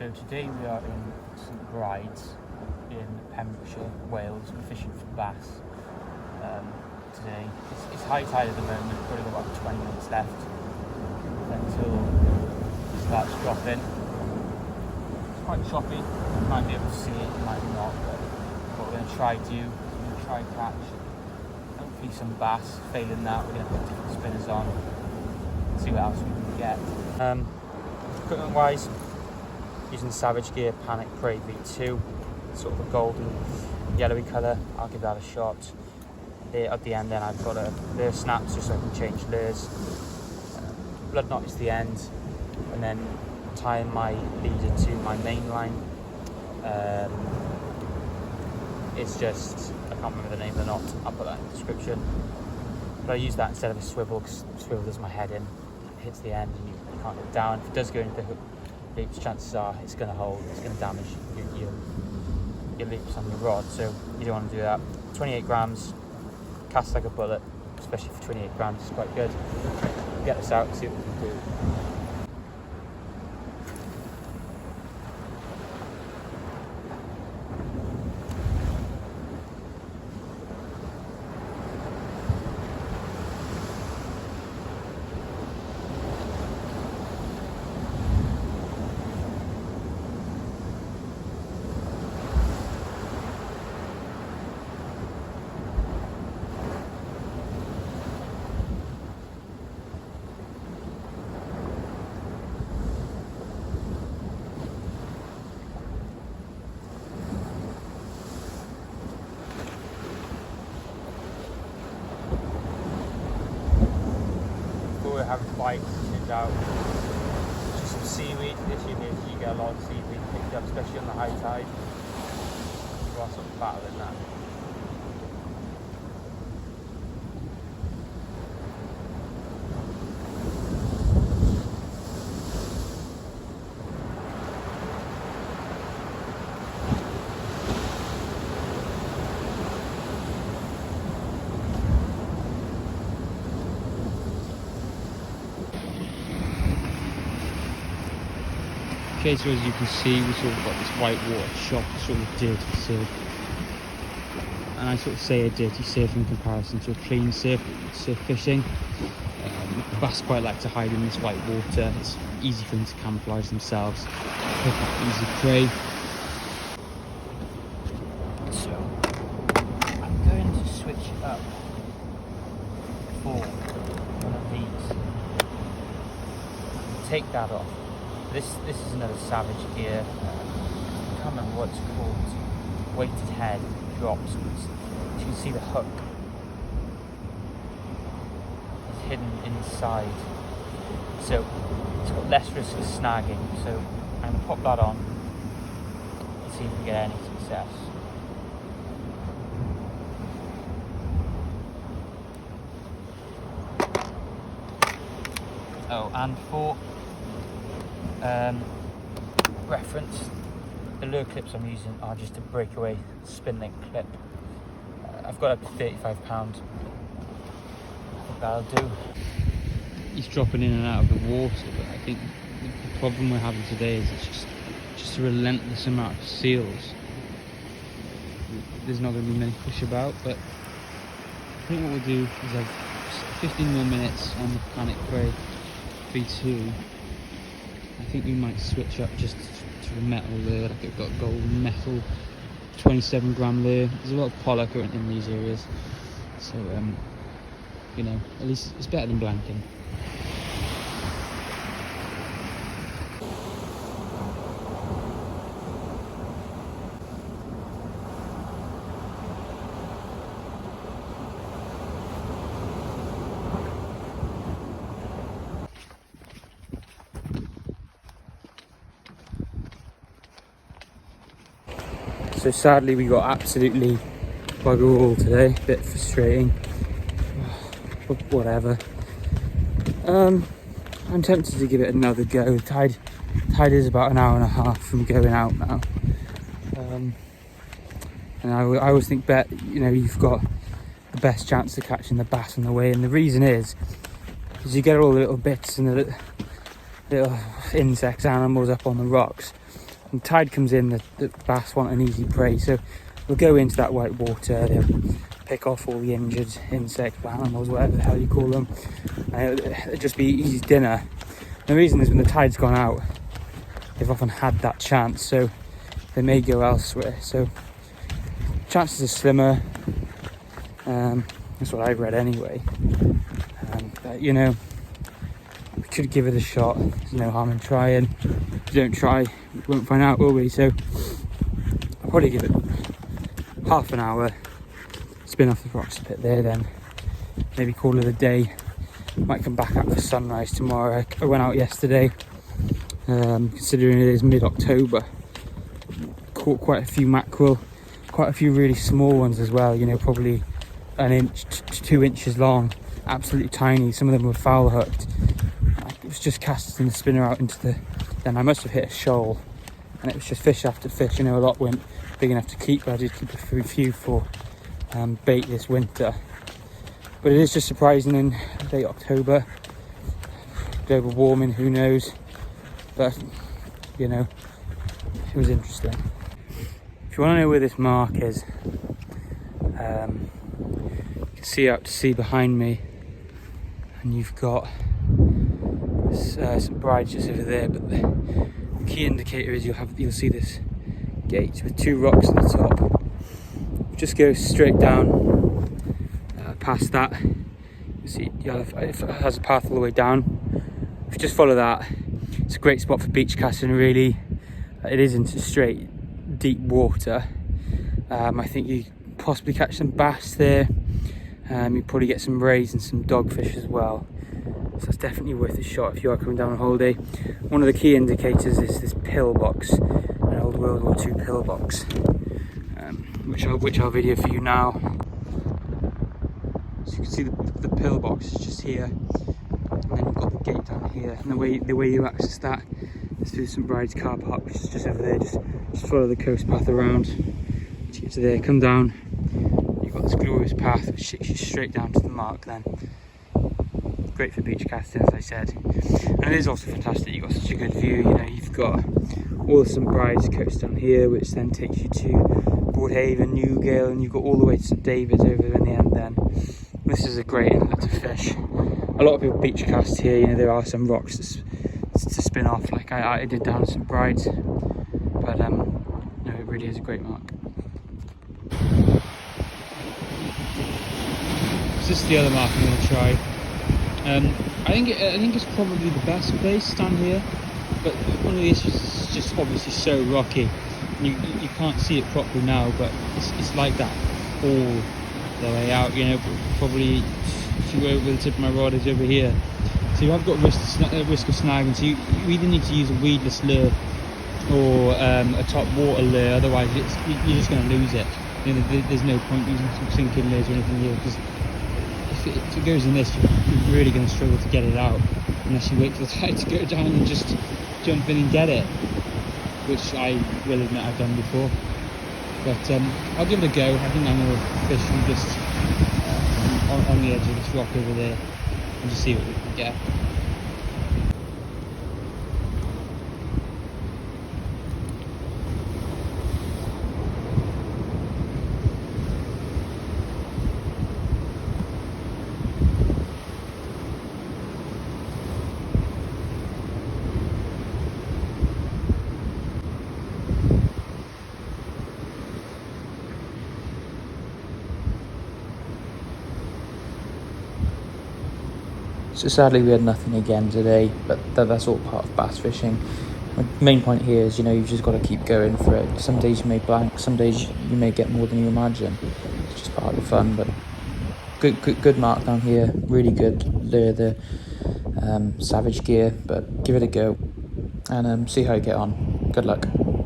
So today we are in St Brides in Pembrokeshire, Wales. We're fishing for bass today. It's high tide at the moment, probably got about 20 minutes left until it starts dropping. It's quite choppy, you might be able to see it, you might not, but what we're going to try catch hopefully some bass. Failing that, we're going to put different spinners on, see what else we can get. Equipment wise, using Savage Gear Panic Prey V2, sort of a golden yellowy colour. I'll give that a shot. At the end then I've got a lure snap just so I can change lures. Blood knot is the end, and then tying my leader to my main line. It's just, I can't remember the name of the knot, I'll put that in the description. But I use that instead of a swivel because swivel does my head in, it hits the end and you can't get down. If it does go into the hook loops, chances are it's going to hold, it's going to damage your loops on your rod, so you don't want to do that. 28 grams, cast like a bullet, especially for 28 grams, it's quite good. Get this out and see what we can do. We're having bites, turns out just some seaweed. This year you get a lot of seaweed picked up, especially on the high tide. You've got something fatter than that. Okay, so as you can see, we sort of got this white water shot, sort of dirty surf. And I sort of say a dirty surf in comparison to a clean surf fishing. Bass quite like to hide in this white water. It's easy for them to camouflage themselves, pick up easy prey. So I'm going to switch up for one of these. Take that off. This is another Savage Gear, I can't remember what it's called, weighted head, drops. You can see the hook is hidden inside, so it's got less risk of snagging. So I'm going to pop that on and see if we get any success. Oh, and for reference, the lure clips I'm using are just a breakaway spin link clip. I've got up to 35 pounds. I think that'll do. He's dropping in and out of the water, but I think the problem we're having today is it's just a relentless amount of seals. There's not going to be many fish about, but I think what we'll do is have 15 more minutes on the Panic Prey V2. I think we might switch up just to a metal lure. Like I've got gold metal 27 gram lure. There's a lot of pollock in these areas, so you know, at least it's better than blanking. So sadly we got absolutely bugger all today, a bit frustrating, but whatever. I'm tempted to give it another go. The tide is about an hour and a half from going out now. And I always think you've got the best chance of catching the bass on the way, and the reason is you get all the little bits and the little insects, animals up on the rocks, When the tide comes in, the bass want an easy prey, so they'll go into that white water, they'll pick off all the injured insects, animals, whatever the hell you call them, and it'll just be easy dinner. The reason is when the tide's gone out, they've often had that chance, so they may go elsewhere. So chances are slimmer. That's what I've read anyway. But we could give it a shot. There's no harm in trying. If you don't try, we won't find out, will we? So I'll probably give it half an hour, spin off the rocks a bit there, then maybe call it a day. Might come back out for sunrise tomorrow. I went out yesterday, considering it is mid-October. Caught quite a few mackerel, quite a few really small ones as well, probably an inch to 2 inches long, absolutely tiny. Some of them were foul hooked. It was just casting the spinner out into then I must have hit a shoal, and it was just fish after fish. A lot weren't big enough to keep, but I did keep a few for bait this winter. But it is just surprising in late October. Global warming, who knows? But, it was interesting. If you want to know where this mark is, you can see out to sea behind me, and you've got St Brides just over there. But the key indicator is you'll see this gate with 2 rocks on the top. Just go straight down. Past that, you see it has a path all the way down. If you just follow that, it's a great spot for beach casting. Really, it is into straight deep water. I think you possibly catch some bass there. You probably get some rays and some dogfish as well, so that's definitely worth a shot if you are coming down on holiday. One of the key indicators is this pillbox, an old World War II pillbox, which I'll video for you now. So you can see the pillbox is just here, and then you've got the gate down here, and the way you access that is through St Brides car park, which is just over there. Just follow the coast path around to get to there, come down, you've got this glorious path which takes you straight down to the mark then. Great for beach casting, as I said, and it is also fantastic. You've got such a good view. You've got all the St Brides coast down here, which then takes you to Broadhaven, Newgale, and you've got all the way to St David's over in the end then. This is a great inlet to fish. A lot of people beach cast here. There are some rocks to spin off, like I did down at St Brides, but no, it really is a great mark. So this is the other mark I'm going to try. I think it's probably the best place down here, but one of the issues is it's just obviously so rocky. You can't see it properly now, but it's like that all the way out. Probably to where the tip of my rod is over here. So you have got risk of snagging. So you either need to use a weedless lure or a top water lure. Otherwise, you're just going to lose it. There's no point using some sinking lures or anything here, because if it goes in this, you're really going to struggle to get it out unless you wait for the tide to go down and just jump in and get it, which I will admit I've done before. But I'll give it a go. I think I'm going to fish from just on the edge of this rock over there and just see what we can get. So sadly we had nothing again today, but that's all part of bass fishing. The main point here is, you've just got to keep going for it. Some days you may blank, some days you may get more than you imagine. It's just part of the fun, but good mark down here, really good lure, the Savage gear, but give it a go and see how you get on. Good luck.